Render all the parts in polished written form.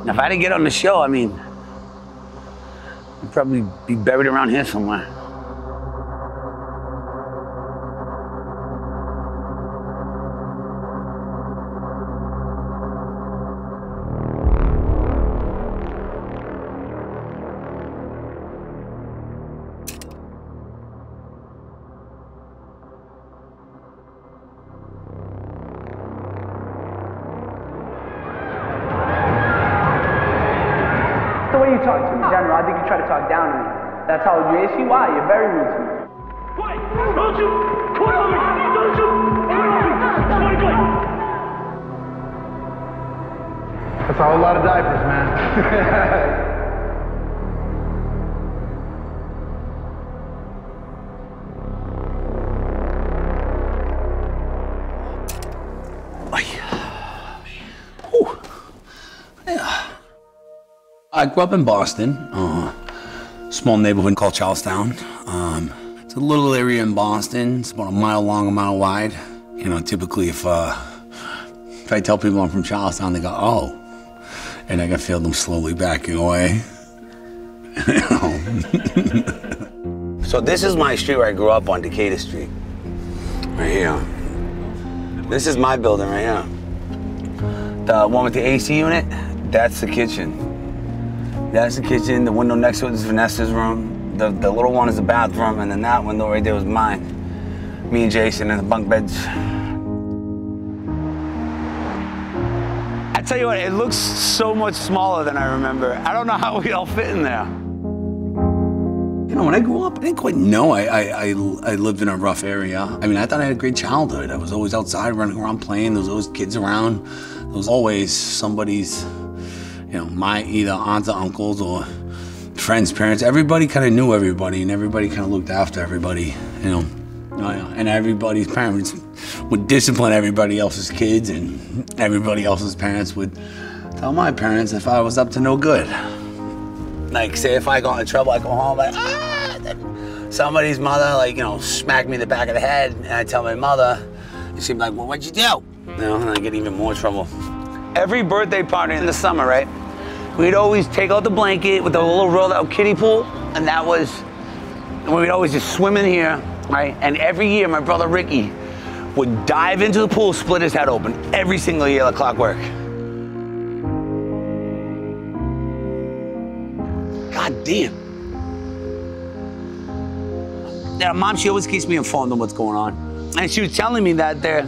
And if I didn't get on the show, I mean, I'd probably be buried around here somewhere. The way you talk to me in general, I think you try to talk down to me. That's how you see why you're very rude to me. Wait, don't you quit on me! Don't you quit on me! Wait. That's a whole lot of diapers, man. I grew up in Boston, small neighborhood called Charlestown. It's a little area in Boston. It's about a mile long, a mile wide. You know, typically if I tell people I'm from Charlestown, they go, oh. And I can feel them slowly backing away. So this is my street where I grew up on, Decatur Street. Right here. This is my building right here. The one with the AC unit, that's the kitchen. That's the kitchen. The window next to it is Vanessa's room. The little one is the bathroom, and then that window right there was mine. Me and Jason in the bunk beds. I tell you what, it looks so much smaller than I remember. I don't know how we all fit in there. You know, when I grew up, I didn't quite know I lived in a rough area. I mean, I thought I had a great childhood. I was always outside running around playing. There was always kids around. There was always somebody's, you know, my either aunts or uncles or friends' parents. Everybody kind of knew everybody, and everybody kind of looked after everybody, you know. And everybody's parents would discipline everybody else's kids, and everybody else's parents would tell my parents if I was up to no good. Like, say if I got in trouble, I go home like, ah! Then somebody's mother, like, you know, smacked me in the back of the head, and I tell my mother, and she'd be like, well, what'd you do? You know, and I get even more trouble. Every birthday party in the summer, right? We'd always take out the blanket with a little rolled out kiddie pool, and that was, we'd always just swim in here, right? And every year, my brother Ricky would dive into the pool, split his head open, every single year like clockwork. God damn. Yeah, Mom, she always keeps me informed on what's going on. And she was telling me that they're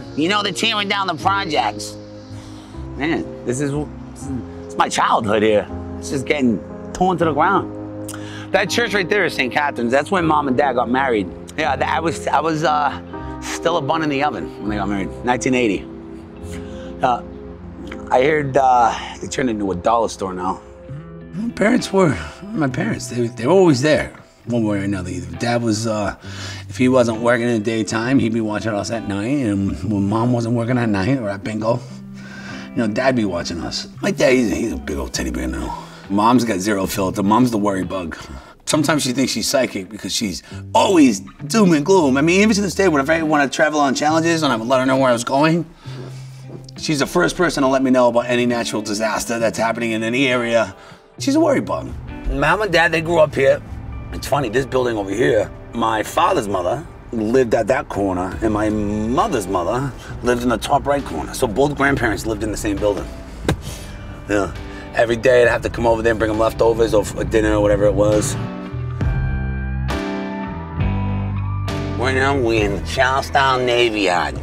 tearing down the projects. Man, this is my childhood here. It's just getting torn to the ground. That church right there is St. Catherine's. That's when Mom and Dad got married. Yeah, I was still a bun in the oven when they got married, 1980. I heard they turned into a dollar store now. My parents. They were always there, one way or another. Either Dad was, if he wasn't working in the daytime, he'd be watching us at night, and when Mom wasn't working at night or at bingo, you know, Dad'd be watching us. My dad, he's a big old teddy bear now. Mom's got zero filter. Mom's the worry bug. Sometimes she thinks she's psychic because she's always doom and gloom. I mean, even to this day, whenever I want to travel on challenges and I would let her know where I was going, she's the first person to let me know about any natural disaster that's happening in any area. She's a worry bug. Mom and Dad, they grew up here. It's funny, this building over here, my father's mother lived at that corner, and my mother's mother lived in the top right corner. So both grandparents lived in the same building. Yeah. Every day I'd have to come over there and bring them leftovers or for dinner or whatever it was. Right now we're in the Charlestown Navy Yard.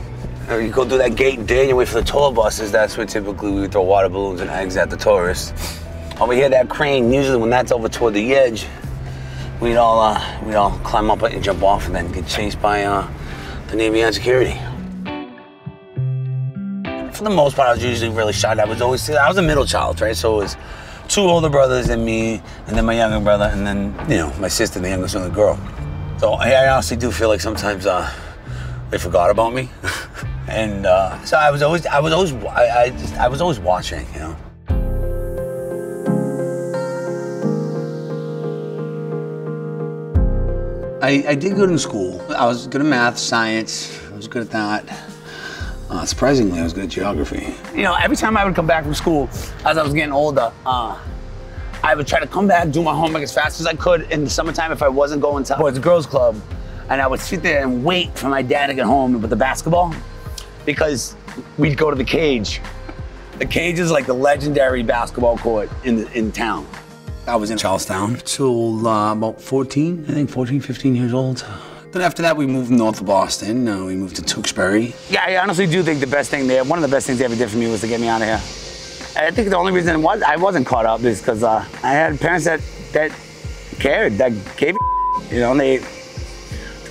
You go through that gate there and you wait for the tour buses. That's where typically we would throw water balloons and eggs at the tourists. Over here, that crane, usually when that's over toward the edge, we'd all climb up it and jump off and then get chased by the Navy Yard security. For the most part, I was usually really shy. I was a middle child, right? So it was 2 older brothers and me, and then my younger brother, and then, you know, my sister, the youngest one, the girl. So I honestly do feel like sometimes they forgot about me. And so I was always watching, you know. I did good in school. I was good at math, science. I was good at that. Surprisingly, I was good at geography. You know, every time I would come back from school, as I was getting older, I would try to come back, do my homework as fast as I could in the summertime if I wasn't going to Boys and Girls Club. And I would sit there and wait for my dad to get home with the basketball because we'd go to the Cage. The Cage is like the legendary basketball court in town. I was in Charlestown till about 14, I think 14, 15 years old. Then after that, we moved north of Boston. We moved to Tewksbury. Yeah, I honestly do think the best thing there, one of the best things they ever did for me was to get me out of here. I think the only reason I wasn't caught up is because I had parents that cared, that gave you know, they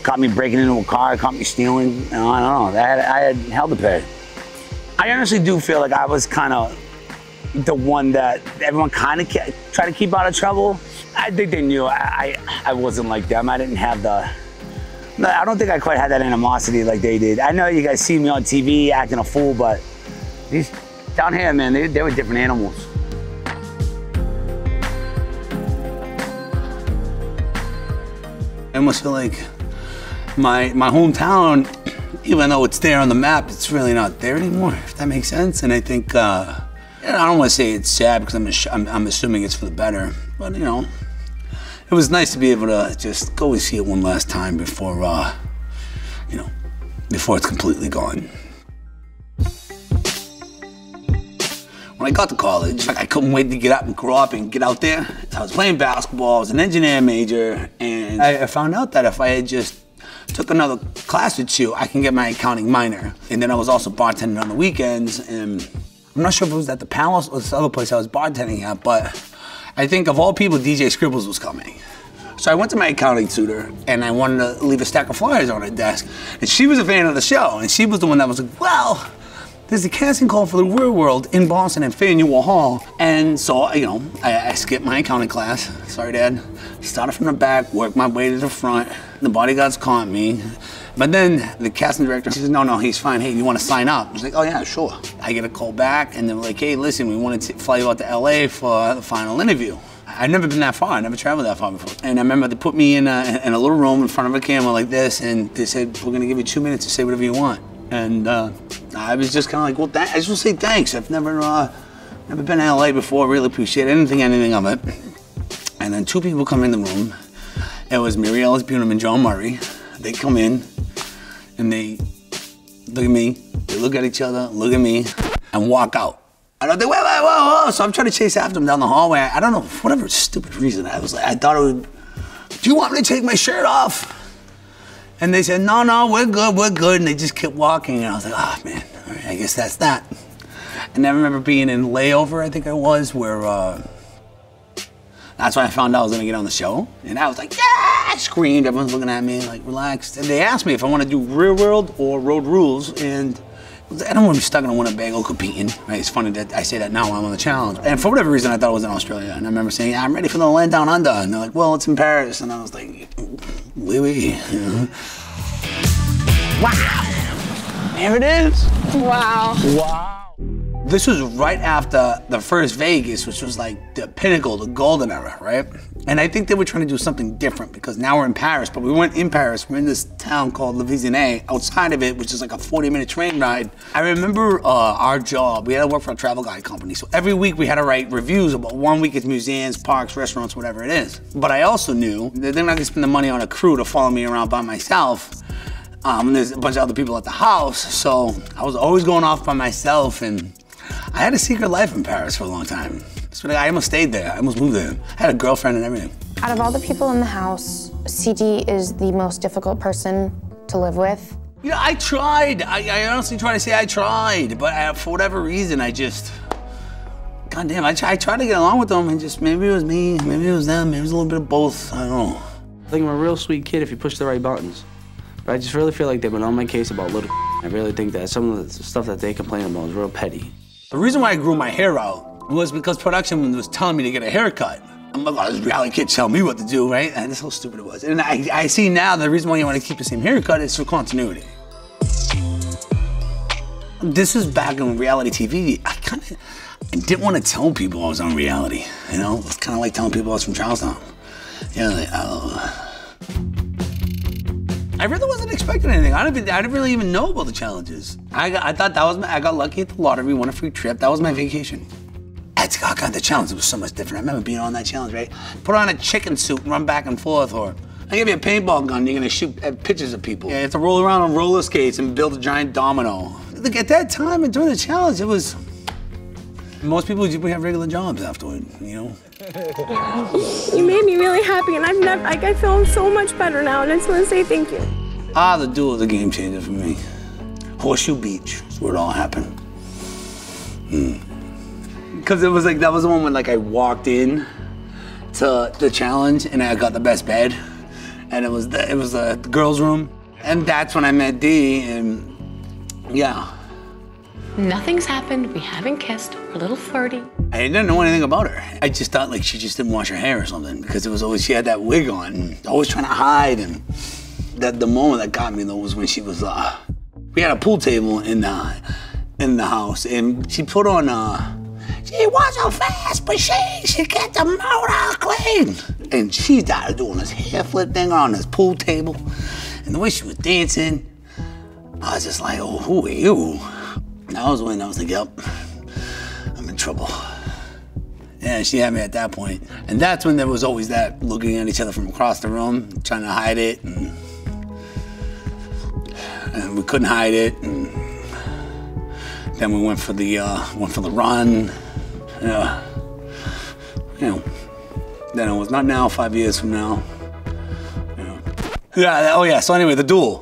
caught me breaking into a car, caught me stealing, you know, I don't know, I had hell to pay. I honestly do feel like I was kind of the one that everyone kind of tried to keep out of trouble. I think they knew I wasn't like them. I didn't have I don't think I quite had that animosity like they did. I know you guys see me on TV acting a fool, but these down here, man, they were different animals. I almost feel like my hometown, even though it's there on the map, it's really not there anymore, if that makes sense. And I think, I don't want to say it's sad because I'm assuming it's for the better, but you know, it was nice to be able to just go and see it one last time before, you know, before it's completely gone. When I got to college, I couldn't wait to get up and grow up and get out there. I was playing basketball, I was an engineering major, and I found out that if I had just took another class or two, I can get my accounting minor. And then I was also bartending on the weekends, and I'm not sure if it was at the Palace or this other place I was bartending at, but I think of all people, DJ Scribbles was coming. So I went to my accounting tutor and I wanted to leave a stack of flyers on her desk. And she was a fan of the show, and she was the one that was like, well, there's a casting call for the Real World in Boston at Faneuil Hall. And so, you know, I skipped my accounting class. Sorry, Dad. Started from the back, worked my way to the front. The bodyguards caught me. But then the casting director, she says, no, he's fine. Hey, you want to sign up? I was like, oh yeah, sure. I get a call back and they're like, hey, listen, we want to fly you out to LA for the final interview. I'd never been that far, I never traveled that far before. And I remember they put me in a little room in front of a camera like this, and they said, we're gonna give you 2 minutes to say whatever you want. And I was just kind of like, well, I just want to say thanks. I've never been to LA before, really appreciate it. I didn't think anything of it. And then two people come in the room. It was Mary Ellis Bunham and John Murray. They come in, and they look at me, they look at each other, look at me, and walk out. And I'm like, whoa. So I'm trying to chase after them down the hallway. I don't know, for whatever stupid reason, I thought it would, do you want me to take my shirt off? And they said, no, we're good. And they just kept walking, and I was like, oh man, all right, I guess that's that. And I remember being in layover, I think I was, where, that's when I found out I was gonna get on the show. And I was like, yeah, I screamed, everyone's looking at me, like, relaxed. And they asked me if I want to do Real World or Road Rules, and I don't want to be stuck in a Winnebago competing, right? It's funny that I say that now when I'm on the challenge. And for whatever reason, I thought it was in Australia. And I remember saying, yeah, I'm ready for the land down under. And they're like, well, it's in Paris. And I was like, oui. You know? Wow, there it is. Wow. This was right after the first Vegas, which was like the pinnacle, the golden era, right? And I think they were trying to do something different because now we're in Paris, but we weren't in Paris. We're in this town called Le Visionnet, outside of it, which is like a 40-minute train ride. I remember our job, we had to work for a travel guide company. So every week we had to write reviews about 1 week it's museums, parks, restaurants, whatever it is. But I also knew that they're not gonna spend the money on a crew to follow me around by myself. And there's a bunch of other people at the house. So I was always going off by myself, and I had a secret life in Paris for a long time. So I almost stayed there, I almost moved there. I had a girlfriend and everything. Out of all the people in the house, CD is the most difficult person to live with. You know, I tried. I honestly try to say I tried, but for whatever reason, I just, goddamn, I tried to get along with them, and just, maybe it was me, maybe it was them, maybe it was a little bit of both, I don't know. I think I'm a real sweet kid if you push the right buttons. But I just really feel like they've been on my case about little I really think that some of the stuff that they complain about is real petty. The reason why I grew my hair out was because production was telling me to get a haircut. I'm like, oh, this reality kid tell me what to do, right? And that's how stupid it was. And I see now the reason why you want to keep the same haircut is for continuity. This is back in reality TV. I didn't want to tell people I was on reality, you know? It's kind of like telling people I was from Charlestown. You know, like, I really wasn't expecting anything. I didn't really even know about the challenges. I thought that was I got lucky at the lottery, won a free trip. That was my vacation. God, the challenge was so much different. I remember being on that challenge, right? Put on a chicken suit and run back and forth, or I give you a paintball gun, you're gonna shoot at pictures of people. Yeah, you have to roll around on roller skates and build a giant domino. Look, at that time and during the challenge, it was, most people would have regular jobs afterward, you know? You made me really happy, and I feel so much better now, and I just want to say thank you. The duel was a game changer for me. Horseshoe Beach is where it all happened. Because it was like, that was the one when like I walked in to the challenge and I got the best bed, and it was the girls' room, and that's when I met Dee, and yeah. Nothing's happened. We haven't kissed. We're a little flirty. I didn't know anything about her. I just thought like she just didn't wash her hair or something, because it was always, she had that wig on, and always trying to hide, and the moment that got me though was when she was we had a pool table in the house, and she put on she wasn't fast, but she kept the motor clean. And she started doing this hair flip thing on this pool table. And the way she was dancing, I was just like, oh, who are you? That was when I was like, yep, I'm in trouble. Yeah, she had me at that point. And that's when there was always that looking at each other from across the room, trying to hide it. And we couldn't hide it. And then we went for the run. Yeah, you know, then it was not now, 5 years from now. Yeah, oh yeah, so anyway, the duel.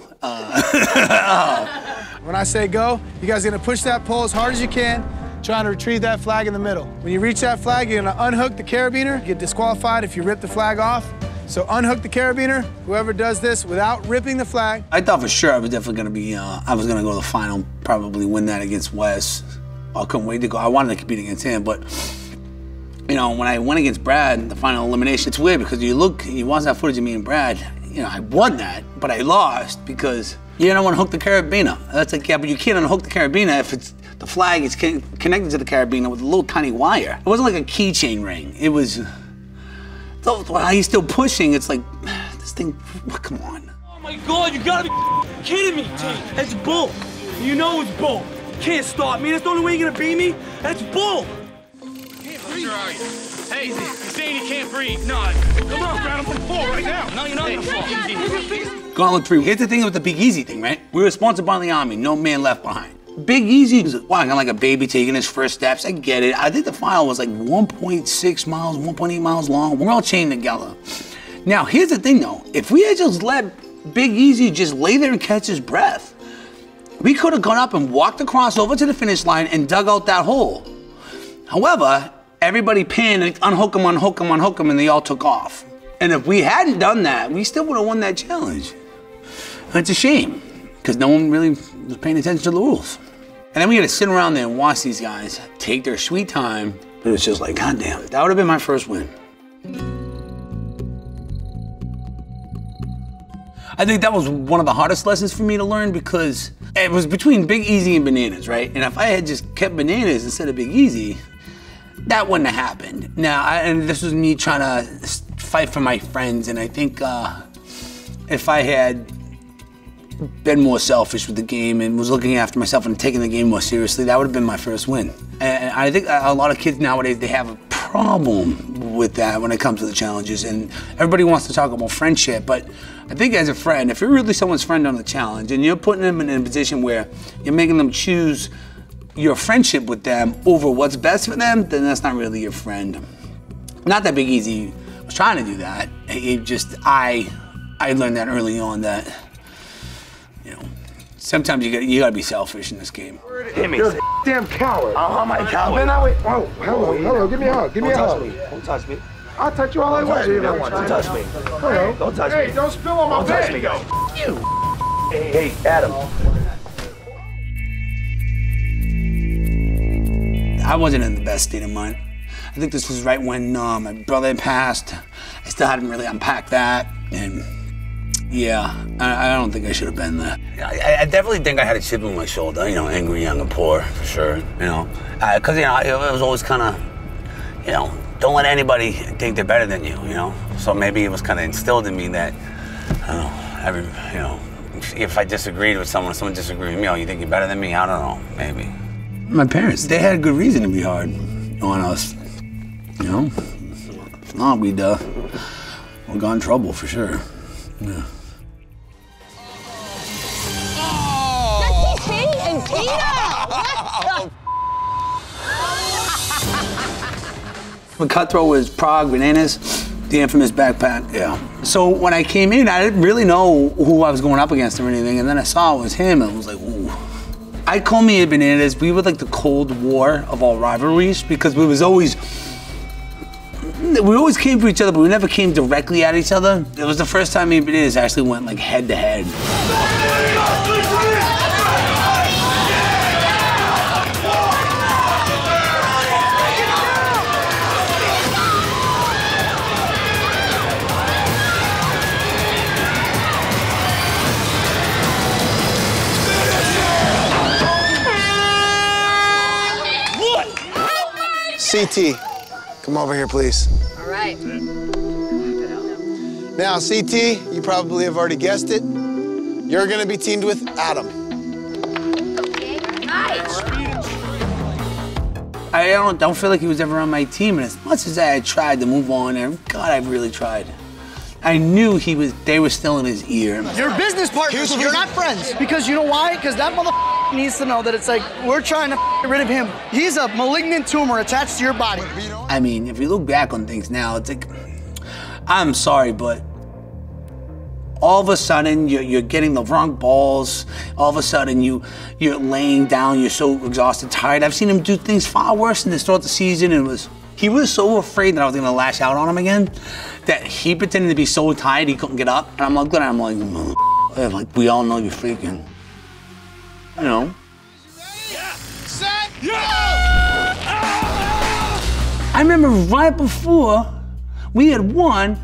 When I say go, you guys are gonna push that pole as hard as you can, trying to retrieve that flag in the middle. When you reach that flag, you're gonna unhook the carabiner, get disqualified if you rip the flag off. So unhook the carabiner, whoever does this without ripping the flag. I thought for sure I was definitely gonna be, I was gonna go to the final, probably win that against Wes. I couldn't wait to go. I wanted to compete against him, but you know, when I went against Brad, the final elimination, it's weird because you watch that footage of me and Brad, you know, I won that, but I lost because you don't want to hook the carabiner. That's like, yeah, but you can't unhook the carabiner if it's, the flag is connected to the carabiner with a little tiny wire. It wasn't like a keychain ring. It was, so while he's still pushing, it's like, this thing, come on. Oh my God, you gotta be kidding me, T. That's bull. You know it's bull. Can't stop me. That's the only way you're gonna beat me. That's bull. Can't breathe. Hey, he's saying he can't breathe. No, come on, Brad. I'm gonna fall right now. No, you're not gonna fall. Gauntlet 3. Here's the thing with the Big Easy thing, right? We were sponsored by the Army. No man left behind. Big Easy was walking like a baby taking his first steps. I get it. I think the file was like 1.6 miles, 1.8 miles long. We're all chained together. Now, here's the thing, though. If we had just let Big Easy just lay there and catch his breath, we could have gone up and walked across over to the finish line and dug out that hole. However, everybody panicked, unhook him, and they all took off. And if we hadn't done that, we still would have won that challenge. It's a shame, because no one really was paying attention to the rules. And then we had to sit around there and watch these guys take their sweet time. But it's just like, goddamn, that would have been my first win. I think that was one of the hardest lessons for me to learn, because it was between Big Easy and Bananas, right? And if I had just kept Bananas instead of Big Easy, that wouldn't have happened. Now, and this was me trying to fight for my friends, and I think if I had been more selfish with the game and was looking after myself and taking the game more seriously, that would have been my first win. And I think a lot of kids nowadays, they have a problem with that when it comes to the challenges, and everybody wants to talk about friendship, but I think as a friend, if you're really someone's friend on the challenge and you're putting them in a position where you're making them choose your friendship with them over what's best for them, then that's not really your friend. Not that Big Easy was trying to do that. It just, I learned that early on that, you know, sometimes you gotta be selfish in this game. You're a damn coward. I'm a coward. Whoa, hello, give me a hug, give me a hug. Don't touch me. I'll touch you all I want. Don't touch me. Hello. Don't touch me. Hey, don't spill on my bed. You. Hey, Adam. I wasn't in the best state of mind. I think this was right when my brother had passed. I still hadn't really unpacked that, and yeah, I don't think I should have been there. I definitely think I had a chip on my shoulder, you know, angry, young, and poor, for sure, you know. Because, you know, it was always kind of, you know, don't let anybody think they're better than you, you know. So maybe it was kind of instilled in me that, I don't know, if I disagreed with someone, someone disagreed with me, oh, you think you're better than me? I don't know, maybe. My parents, they had a good reason to be hard on us, you know? If not, we'd got in trouble for sure, yeah. That's Tate and Tina! The cutthroat was Prague, Bananas, the infamous backpack, yeah. So when I came in, I didn't really know who I was going up against or anything, and then I saw it was him, and I was like, ooh. I'd call me and Bananas, we were like the Cold War of all rivalries, because we always came for each other, but we never came directly at each other. It was the first time me and Bananas actually went like head to head. CT, come over here, please. All right. Now, CT, you probably have already guessed it. You're gonna be teamed with Adam. Okay, nice. I don't feel like he was ever on my team, and as much as I had tried to move on, and God, I really tried. I knew they were still in his ear. You're business partners, you're not friends. Because you know why? Because that motherfucker needs to know that it's like, we're trying to get rid of him. He's a malignant tumor attached to your body. I mean, if you look back on things now, it's like, I'm sorry, but all of a sudden, you're getting the wrong balls. All of a sudden, you're laying down, you're so exhausted, tired. I've seen him do things far worse than this throughout the season, and he was so afraid that I was gonna lash out on him again that he pretended to be so tired he couldn't get up. And I'm looking at him like, we all know you're freaking, you know. Set, go! I remember right before we had won,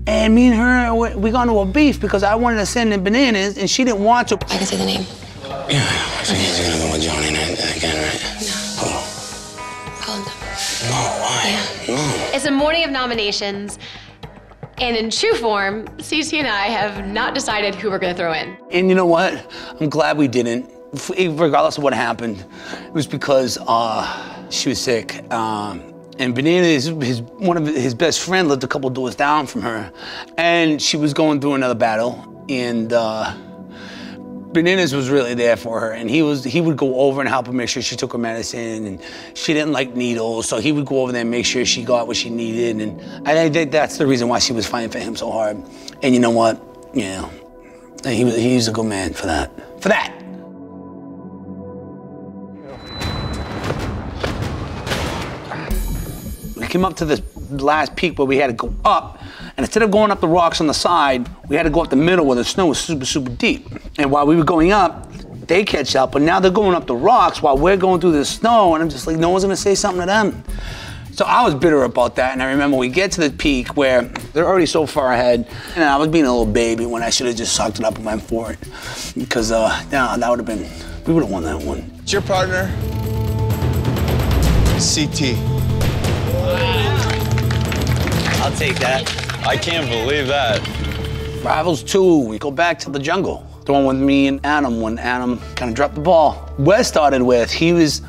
and me and her, we got into a beef because I wanted to send in Bananas and she didn't want to. I can say the name. Yeah, so he's gonna go with Johnny again, right? No. Oh. Call him. No, why? Yeah. No. It's a morning of nominations, and in true form, CT and I have not decided who we're gonna throw in. And you know what? I'm glad we didn't, regardless of what happened. It was because she was sick. And Bananas, one of his best friend lived a couple doors down from her. And she was going through another battle. And Bananas was really there for her. And he would go over and help her make sure she took her medicine. And she didn't like needles, so he would go over there and make sure she got what she needed. And I think that's the reason why she was fighting for him so hard. And you know what? Yeah, he's a good man for that. For that. We came up to this last peak where we had to go up, and instead of going up the rocks on the side, we had to go up the middle where the snow was super, super deep. And while we were going up, they catch up, but now they're going up the rocks while we're going through the snow, and I'm just like, no one's gonna say something to them. So I was bitter about that, and I remember we get to the peak where they're already so far ahead, and I was being a little baby when I should have just sucked it up and went for it. Because, that would have been, we would have won that one. It's your partner, CT. I'll take that. I can't believe that. Rivals 2, we go back to the jungle. The one with me and Adam when Adam kind of dropped the ball. Wes started with, he was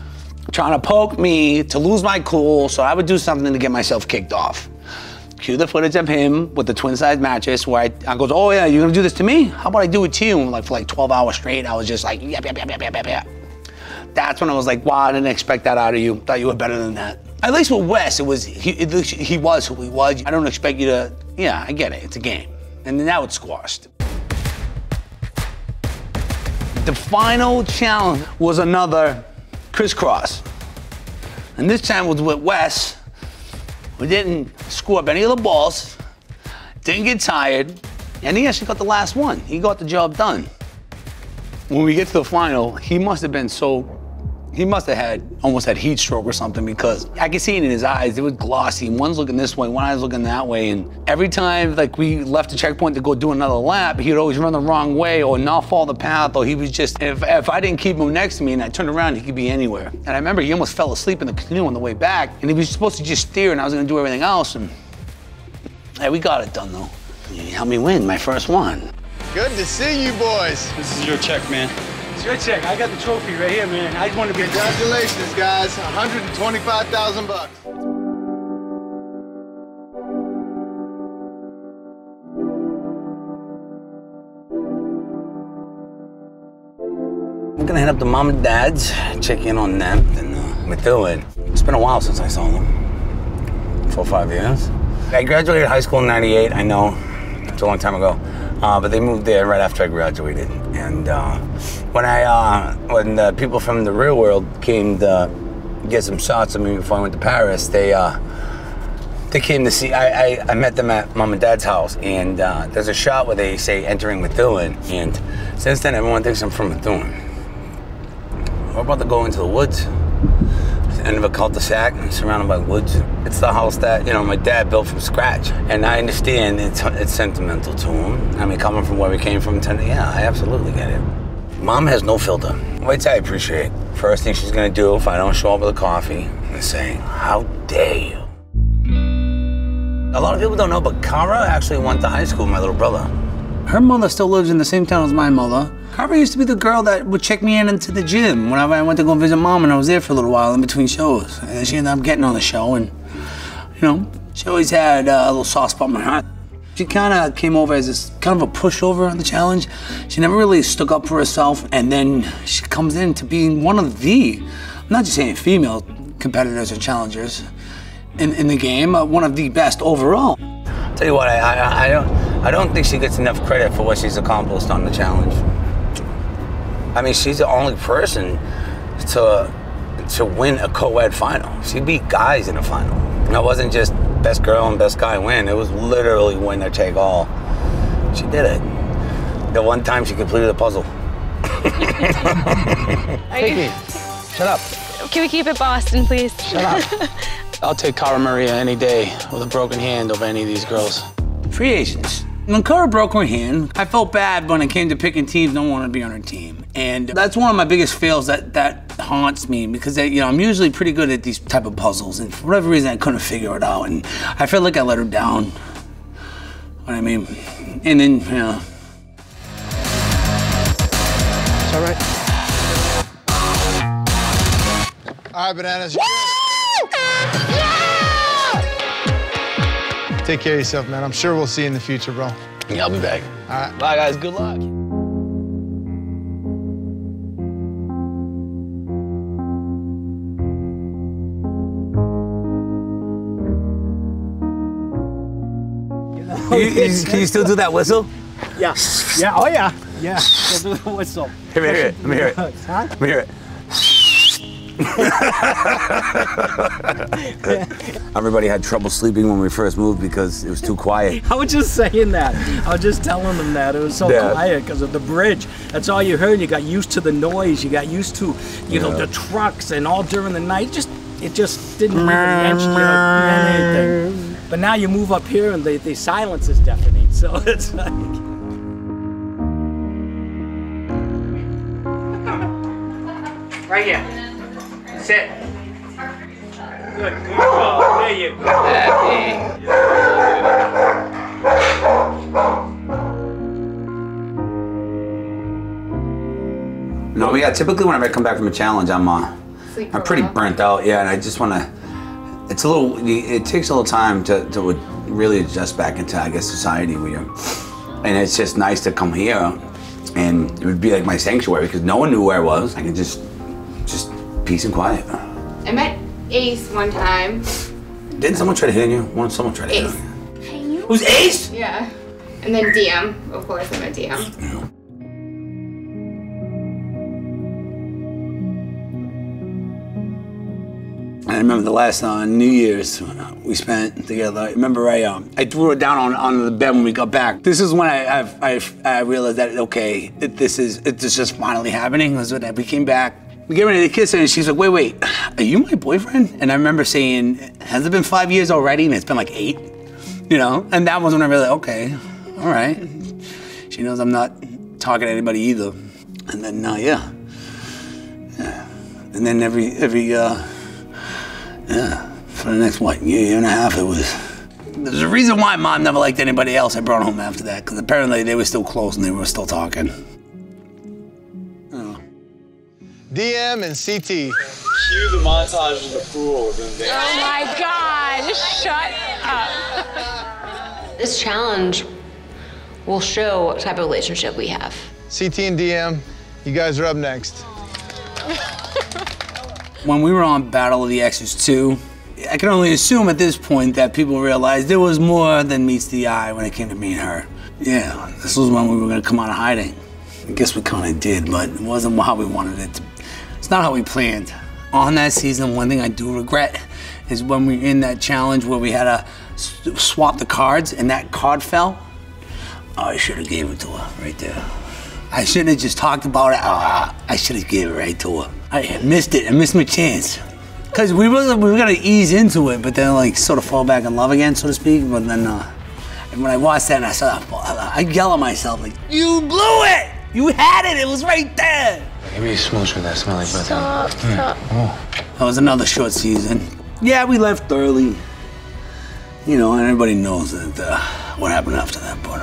trying to poke me to lose my cool so I would do something to get myself kicked off. Cue the footage of him with the twin-size mattress where I goes, oh yeah, you're gonna do this to me? How about I do it to you? And like for like 12 hours straight, I was just like, yep. That's when I was like, wow, I didn't expect that out of you. Thought you were better than that. At least with Wes, he was who he was. I don't expect you to, yeah, I get it, it's a game. And then now it's squashed. The final challenge was another crisscross. And this time was with Wes. We didn't screw up any of the balls, didn't get tired, and he actually got the last one. He got the job done. When we get to the final, he must have almost had heat stroke or something because I could see it in his eyes. It was glossy. One's looking this way, one eye's looking that way. And every time like we left the checkpoint to go do another lap, he'd always run the wrong way or not follow the path, or he was just, if I didn't keep him next to me and I turned around, he could be anywhere. And I remember he almost fell asleep in the canoe on the way back, and he was supposed to just steer and I was gonna do everything else. And hey, we got it done though. He helped me win my first one. Good to see you boys. This is your check, man. It's your check. I got the trophy right here, man. I just want to be. Congratulations, guys. $125,000. I'm gonna head up to mom and dad's, check in on them, and Methuen. It's been a while since I saw them. 4 or 5 years. I graduated high school in '98, I know, it's a long time ago, but they moved there right after I graduated. And when the people from the real world came to get some shots of me before I went to Paris, they came to see, I met them at mom and dad's house, and there's a shot where they say entering Methuen, and since then everyone thinks I'm from Methuen. We're about to go into the woods. It's the end of a cul-de-sac, surrounded by woods. It's the house that, you know, my dad built from scratch. And I understand it's sentimental to him. I mean, coming from where we came from, yeah, I absolutely get it. Mom has no filter. Which I appreciate. First thing she's gonna do if I don't show up with a coffee is say, how dare you? A lot of people don't know, but Kara actually went to high school with my little brother. Her mother still lives in the same town as my mother. Kara used to be the girl that would check me into the gym whenever I went to go visit mom, and I was there for a little while in between shows. And then she ended up getting on the show, and, you know, she always had a little soft spot in my heart. She kind of came over as this kind of a pushover on the challenge. She never really stuck up for herself, and then she comes in to being one of the, I'm not just saying female competitors or challengers in the game, one of the best overall. Tell you what, I don't think she gets enough credit for what she's accomplished on the challenge. I mean, she's the only person to win a co-ed final. She beat guys in the final. And it wasn't just best girl and best guy win. It was literally winner take all. She did it. The one time she completed a puzzle. Take me. Shut up. Can we keep it Boston, please? Shut up. I'll take Cara Maria any day with a broken hand over any of these girls. Free agents. When Cara broke her hand, I felt bad when it came to picking teams. No one wanted to be on her team. And that's one of my biggest fails that haunts me, because you know, I'm usually pretty good at these type of puzzles, and for whatever reason I couldn't figure it out, and I feel like I let her down. What I mean, and then, you know. It's all right. All right, Bananas. Take care of yourself, man. I'm sure we'll see you in the future, bro. Yeah, I'll be back. All right. Bye, guys. Good luck. Can you still do that whistle? Yeah. Yeah. Oh, yeah. Yeah. Still do the whistle. Let me hear it. Let me hear it. Huh? Let me hear it. Everybody had trouble sleeping when we first moved because it was too quiet. I was just saying that. I was just telling them that. It was so quiet because of the bridge. That's all you heard. You got used to the noise. You got used to, you know, the trucks, and all during the night. It just didn't even mention anything. But now you move up here and the silence is deafening. So it's like... Right here. Sit. Good girl. There you go. No, yeah, typically whenever I come back from a challenge, I'm pretty burnt out, yeah, and I just want to, it takes a little time to really adjust back into, I guess, society where you're, and it's just nice to come here, and it would be like my sanctuary because no one knew where I was. I could just peace and quiet. I met Ace one time. Didn't someone try to hit you? Someone tried to hit you. Who's Ace? Yeah. And then Diem. Of course, I met Diem. I remember the last New Year's we spent together. I remember I threw her down on the bed when we got back. This is when I realized that, okay, it's just finally happening. Was when we came back. We get ready to kiss her, and she's like, wait, are you my boyfriend? And I remember saying, has it been 5 years already? And it's been like 8, you know? And that was when I realized, okay, all right. She knows I'm not talking to anybody either. And then, yeah. And then every for the next, year and a half, it was There's a reason why Mom never liked anybody else I brought home after that, because apparently they were still close and they were still talking. Oh. Diem and CT. Cue the montage in the pool. Oh my God, shut up. This challenge will show what type of relationship we have. CT and Diem, you guys are up next. When we were on Battle of the X's 2, I can only assume at this point that people realized there was more than meets the eye when it came to me and her. Yeah, this was when we were gonna come out of hiding. I guess we kinda did, but it wasn't how we wanted it to. It's not how we planned. On that season, one thing I do regret is when we were in that challenge where we had to swap the cards and that card fell. Oh, I should have gave it to her right there. I shouldn't have just talked about it. I should have gave it right to her. I missed it. I missed my chance. Because we were gonna ease into it, but then like sort of fall back in love again, so to speak. But then when I watched that and I saw that, I yell at myself like, "You blew it! You had it! It was right there!" Give me a smooch with that smell like butter. Stop, stop. Oh. That was another short season. Yeah, we left early. You know, and everybody knows that what happened after that, but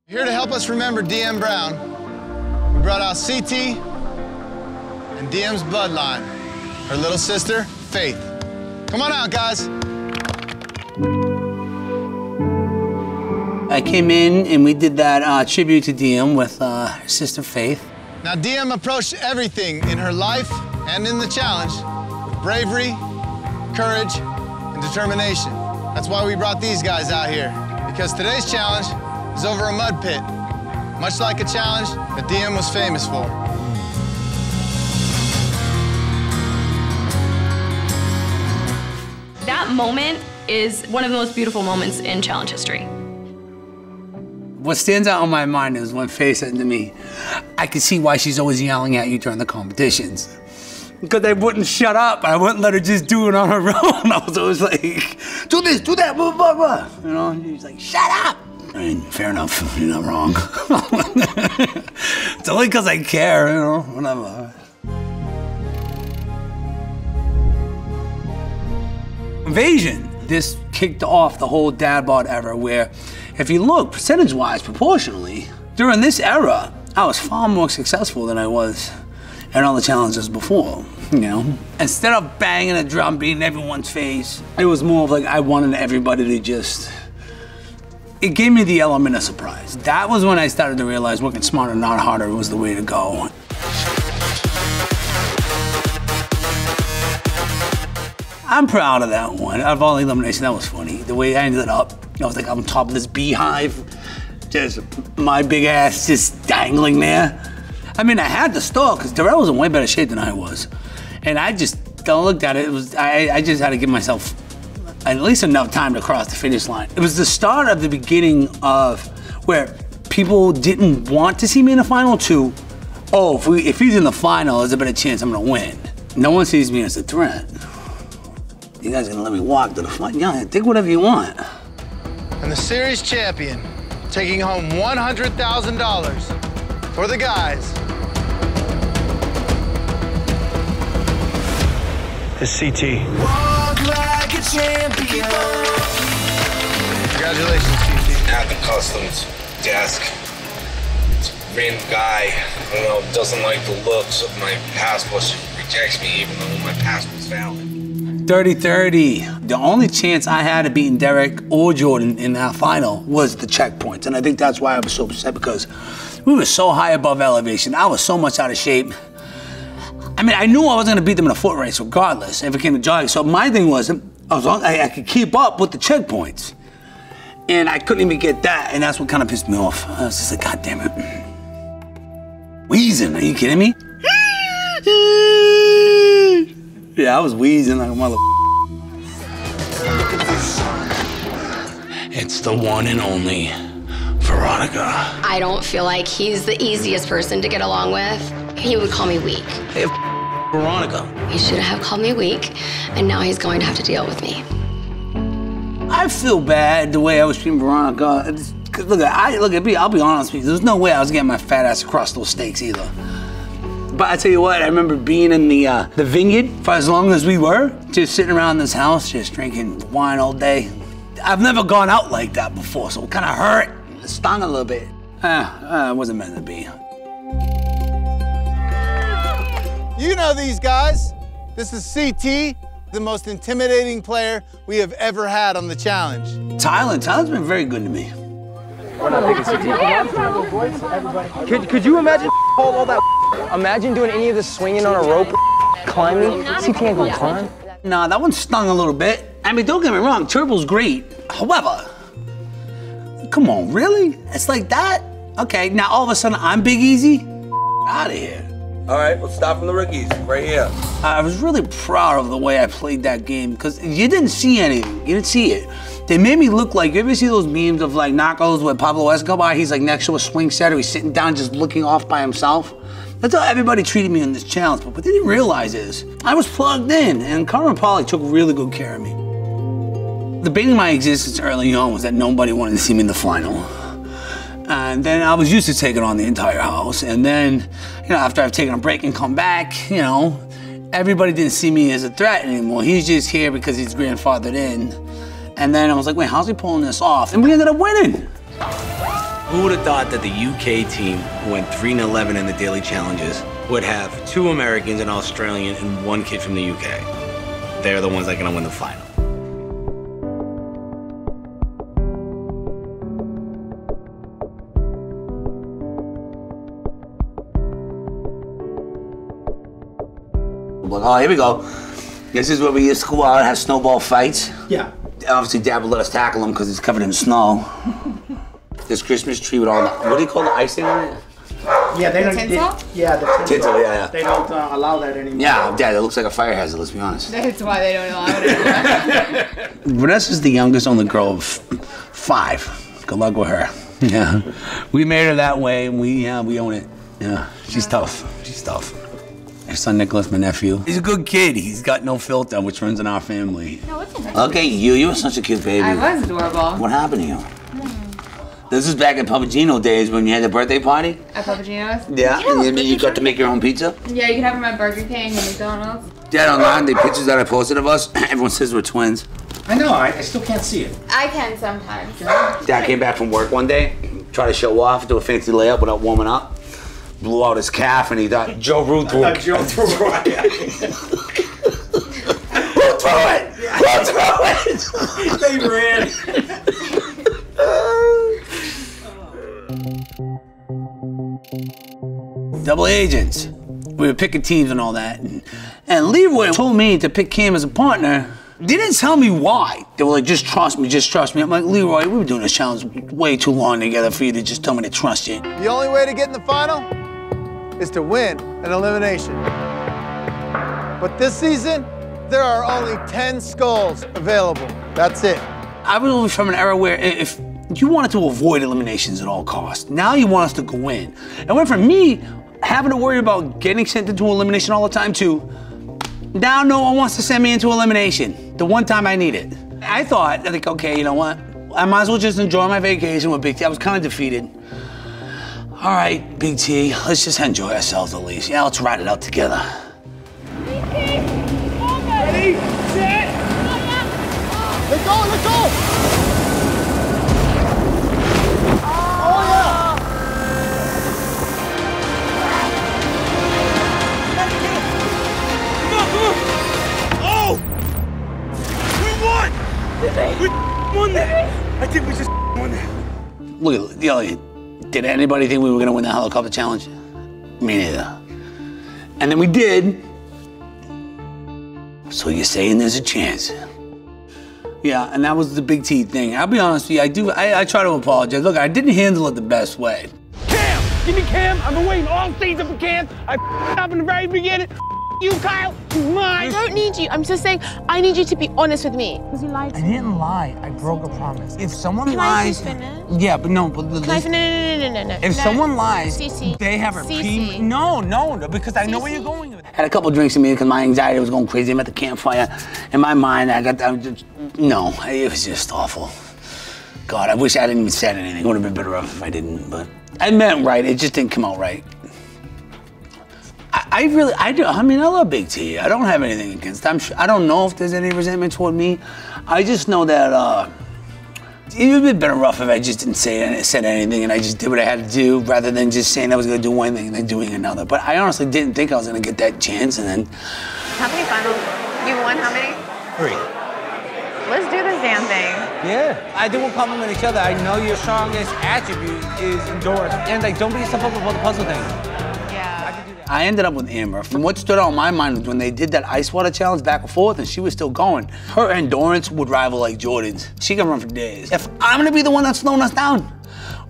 Here to help us remember Diem Brown, we brought out CT and Diem's bloodline, her little sister, Faith. Come on out, guys. I came in and we did that tribute to Diem with her sister Faith. Now, Diem approached everything in her life and in the challenge with bravery, courage, and determination. That's why we brought these guys out here, because today's challenge is over a mud pit, much like a challenge that Diem was famous for. That moment is one of the most beautiful moments in challenge history. What stands out in my mind is when Faye said to me, I can see why she's always yelling at you during the competitions. Because I wouldn't shut up, I wouldn't let her just do it on her own. I was always like, do this, do that, blah, blah, blah. You know, and she's like, shut up. I mean, fair enough, you're not wrong. It's only because I care, you know, whatever. Invasion. This kicked off the whole dad bod era where, if you look percentage-wise, proportionally, during this era, I was far more successful than I was in all the challenges before, you know? Instead of banging a drum beat in everyone's face, it was more of like I wanted everybody to just, it gave me the element of surprise. That was when I started to realize working smarter, not harder was the way to go. I'm proud of that one. Out of all the elimination, that was funny. The way I ended up, I was like on top of this beehive, just my big ass just dangling there. I mean, I had to stall because Darrell was in way better shape than I was. And I just looked at it, I just had to give myself at least enough time to cross the finish line. It was the start of the beginning of where people didn't want to see me in the final to, oh, if he's in the final, there's a better chance I'm gonna win. No one sees me as a threat. You guys are gonna let me walk to the front? Yeah, take whatever you want. And the series champion, taking home $100,000 for the guys, is CT. Walk like a champion. Congratulations, CT. At the customs desk, it's a random guy, I don't know, doesn't like the looks of my passport, so he rejects me even though my passport's valid. 30-30. The only chance I had of beating Derek or Jordan in that final was the checkpoints. And I think that's why I was so upset, because we were so high above elevation. I was so much out of shape. I mean, I knew I wasn't gonna beat them in a foot race regardless if it came to jogging. So my thing was, as long as I could keep up with the checkpoints. And I couldn't even get that, and that's what kind of pissed me off. I was just like, God damn it. Wheezing, are you kidding me? Yeah, I was wheezing like a mother. It's the one and only Veronica. I don't feel like he's the easiest person to get along with. He would call me weak. Hey, Veronica. He should have called me weak, and now he's going to have to deal with me. I feel bad the way I was treating Veronica, Look, I'll be honest with you. There's no way I was getting my fat ass across those steaks either. But I tell you what, I remember being in the vineyard for as long as we were, just sitting around this house, just drinking wine all day. I've never gone out like that before, so it kind of hurt. It stung a little bit. It wasn't meant to be. You know these guys. This is CT, the most intimidating player we have ever had on the challenge. Tyler's been very good to me. We're not picking CT. Could you imagine all that? Imagine doing any of this swinging on a rope, climbing. CT ain't gonna climb. Nah, that one stung a little bit. I mean, don't get me wrong, Turbo's great. However, come on, really? It's like that? Okay, now all of a sudden I'm Big Easy? Out of here. All right, let's start from the rookies, right here. I was really proud of the way I played that game because you didn't see anything. You didn't see it. They made me look like, you ever see those memes of like knockouts with Pablo Escobar? He's like next to a swing set or he's sitting down just looking off by himself. That's how everybody treated me in this challenge, but what they didn't realize is I was plugged in and Carmen Pollock took really good care of me. The bane of my existence early on was that nobody wanted to see me in the final. And then I was used to taking on the entire house. And then, you know, after I've taken a break and come back, you know, everybody didn't see me as a threat anymore. He's just here because he's grandfathered in. And then I was like, wait, how's he pulling this off? And we ended up winning. Who would have thought that the UK team, who went 3-11 in the daily challenges, would have 2 Americans, an Australian, and 1 kid from the UK? They're the ones that are gonna win the final. Like, oh, here we go. This is where we used to go out and have snowball fights. Yeah. Obviously, Dad would let us tackle them because it's covered in snow. This Christmas tree with all the, what do you call the icing on it? Yeah, they don't. Tinsel? Yeah, the tinsel. Tinsel, yeah. They don't allow that anymore. Yeah, Dad, it looks like a fire hazard, let's be honest. That's why they don't allow it anymore. Vanessa's the youngest only girl of 5. Good luck with her. Yeah. We made her that way and we own it. Yeah, she's tough. She's tough. Her son Nicholas, my nephew. He's a good kid. He's got no filter, which runs in our family. No, it's okay. Okay, you were such a cute baby. I was adorable. What happened to you? This is back at Papagino days when you had the birthday party? At Papagino's? Yeah, and you got to make your own pizza? Yeah, you can have them at Burger King and McDonald's. Dad, online, the pictures that I posted of us, everyone says we're twins. I know, I still can't see it. I can sometimes. Dad came back from work one day, tried to show off, do a fancy layup without warming up. Blew out his calf and he thought Joe Ruth threw it. Joe threw it. Who threw it? Who threw it? They ran. Double agents. We were picking teams and all that. And Leroy told me to pick Cam as a partner. They didn't tell me why. They were like, just trust me, just trust me. I'm like, Leroy, we were doing this challenge way too long together for you to just tell me to trust you. The only way to get in the final is to win an elimination. But this season, there are only 10 skulls available. That's it. I was always from an era where if you wanted to avoid eliminations at all costs, now you want us to go in. It went from me having to worry about getting sent into elimination all the time to now no one wants to send me into elimination. The one time I need it. I thought, like, okay, you know what? I might as well just enjoy my vacation with Big T. I was kind of defeated. All right, Big T, let's just enjoy ourselves at least. Yeah, let's ride it out together. Ready, set. Let go, let go! Oh, yeah! Come on! Oh! We won! We won that! I think we just won that. Look at the other. Did anybody think we were gonna win the helicopter challenge? Me neither. And then we did. So you're saying there's a chance? Yeah, and that was the Big T thing. I'll be honest with you, I try to apologize. Look, I didn't handle it the best way. Cam! Give me Cam! I've been waiting all season for Cam. I up in the very beginning. You, Kyle, you mine. I don't need you. I'm just saying, I need you to be honest with me. Because you lied to me. I didn't lie. I broke a promise. If someone Can lies... I just finish? Yeah, but no. But Can I finish? No. If someone lies, Cece. they have a Cece. No, because I know where you're going with it. I had a couple drinks in me because my anxiety was going crazy. I'm at the campfire. In my mind, no, it was just awful. God, I wish I didn't even said anything. It would have been better off if I didn't, but I meant right. It just didn't come out right. I mean, I love Big T. I don't have anything against him. I don't know if there's any resentment toward me. I just know that it would have been better off if I just didn't said anything and I just did what I had to do rather than just saying I was going to do one thing and then doing another. But I honestly didn't think I was going to get that chance, and then... How many finals? You've won how many? 3. Let's do this damn thing. Yeah, I think we'll compliment each other. I know your strongest attribute is endurance. And like, don't beat yourself up about the puzzle thing. I ended up with Amber. From what stood out in my mind was when they did that ice water challenge back and forth and she was still going. Her endurance would rival like Jordan's. She can run for days. If I'm gonna be the one that's slowing us down,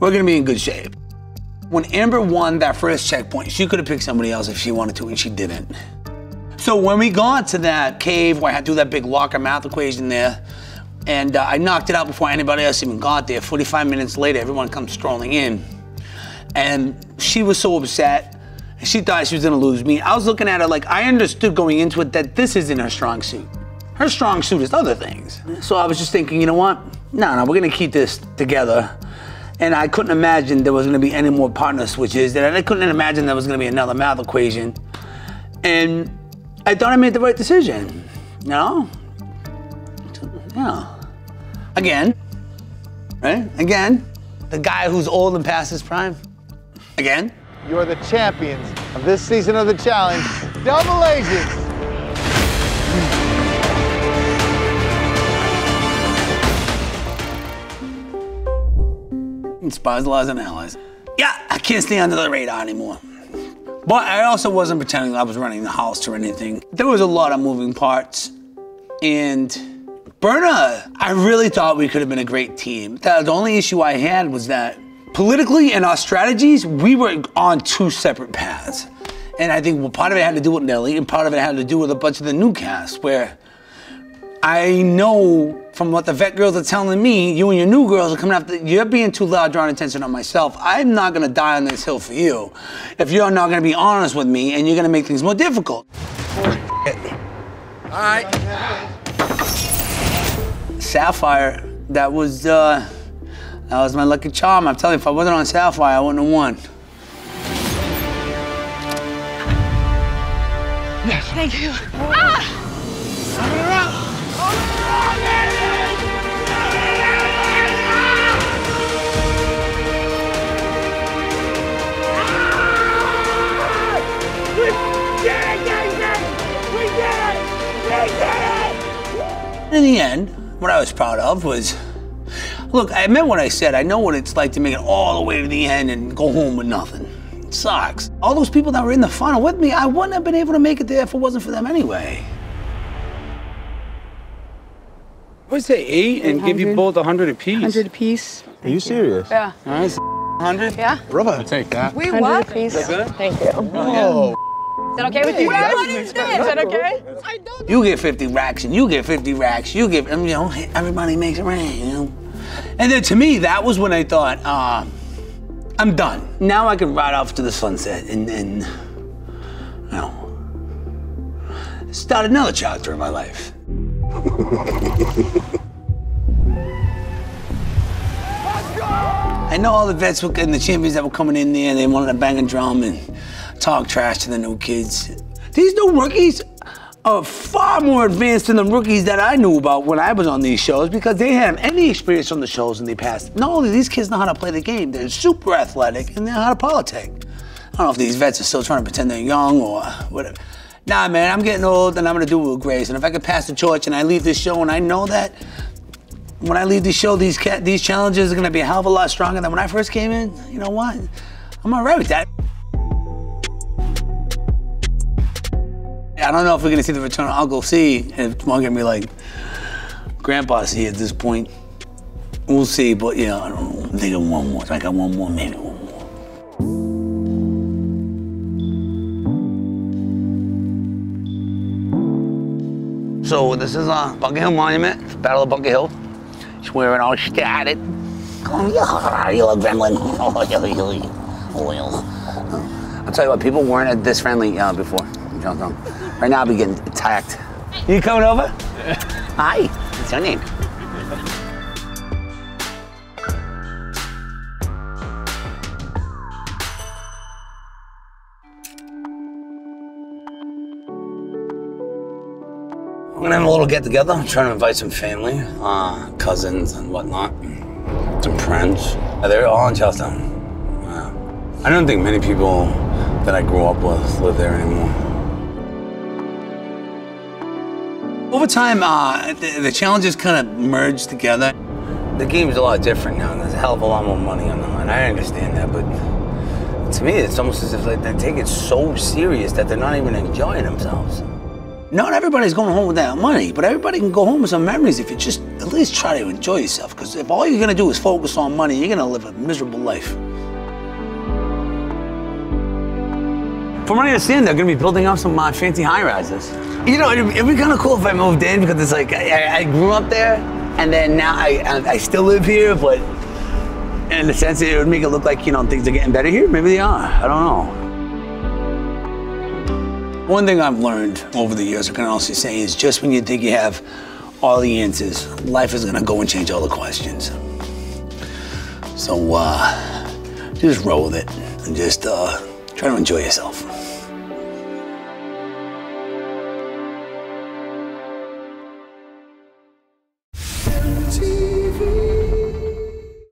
we're gonna be in good shape. When Amber won that first checkpoint, she could have picked somebody else if she wanted to, and she didn't. So when we got to that cave where I had to do that big locker math equation there, and I knocked it out before anybody else even got there, 45 minutes later, everyone comes strolling in. And she was so upset. She thought she was gonna lose me. I was looking at her like I understood going into it that this isn't her strong suit. Her strong suit is other things. So I was just thinking, you know what? No, we're gonna keep this together. And I couldn't imagine there was gonna be any more partner switches, and I couldn't imagine there was gonna be another math equation. And I thought I made the right decision. No? Yeah. Again, right? Again, the guy who's old and past his prime. Again. You are the champions of this season of the challenge, Double Agents. Spies, lies, and allies. Yeah, I can't stay under the radar anymore. But I also wasn't pretending I was running the house or anything. There was a lot of moving parts. And Berna, I really thought we could have been a great team. The only issue I had was that politically and our strategies, we were on 2 separate paths. And I think part of it had to do with Nelly and part of it had to do with a bunch of the new cast where I know from what the vet girls are telling me, you and your new girls are coming after, you're being too loud, drawing attention on myself. I'm not gonna die on this hill for you if you're not gonna be honest with me and you're gonna make things more difficult. All right. Sapphire, that was my lucky charm. I'm telling you, if I wasn't on Sapphire, I wouldn't have won. Yes. Thank you. In the end, what I was proud of was, look, I meant what I said. I know what it's like to make it all the way to the end and go home with nothing. It sucks. All those people that were in the final with me, I wouldn't have been able to make it there if it wasn't for them anyway. I would say 8 and give you both 100 apiece. 100 apiece. Are you serious? Yeah. All right, 100? Yeah. Brother, I'll take that. We what? Apiece. Is that good? Thank you. Oh. Is that okay with you? What is that? Is that okay? You get 50 racks and you get 50 racks. You get, you know, everybody makes it rain, you know? And then to me, that was when I thought, I'm done. Now I can ride off to the sunset and you know, start another chapter in my life. I know all the vets and the champions that were coming in there, they wanted to bang a drum and talk trash to the new kids. These new rookies are far more advanced than the rookies that I knew about when I was on these shows because they have any experience on the shows in the past. Not only these kids know how to play the game, they're super athletic and they know how to politic. I don't know if these vets are still trying to pretend they're young or whatever. Nah, man, I'm getting old and I'm gonna do it with grace. And if I could pass the torch and I leave this show and I know that when I leave this show, these challenges are gonna be a hell of a lot stronger than when I first came in, you know what? I'm all right with that. I don't know if we're gonna see the return of Uncle C, and it's more gonna be like Grandpa C at this point. We'll see, but yeah, I don't know. I'm thinking one more. I got one more, maybe one more. So this is a Bunker Hill Monument, Battle of Bunker Hill. She's wearing all statted. Oh, yeah, you look gremlin. I'll tell you what, people weren't this friendly before. Right now I'll be getting attacked. You coming over? Hi, what's your name? gonna have a little get together. I'm trying to invite some family, cousins and whatnot, some friends. They're all in Charlestown. I don't think many people that I grew up with live there anymore. Over time, the challenges kind of merged together. The game's a lot different now, and there's a hell of a lot more money on the line. I understand that, but to me, it's almost as if like they take it so serious that they're not even enjoying themselves. Not everybody's going home with that money, but everybody can go home with some memories if you just at least try to enjoy yourself. Because if all you're gonna do is focus on money, you're gonna live a miserable life. From what I understand, they're gonna be building up some fancy high-rises. You know, it'd be kind of cool if I moved in, because it's like I grew up there, and then now I still live here, but in the sense that it would make it look like, you know, things are getting better here. Maybe they are. I don't know. One thing I've learned over the years, I can honestly say, is just when you think you have all the answers, life is gonna go and change all the questions. So just roll with it and just try to enjoy yourself. MTV.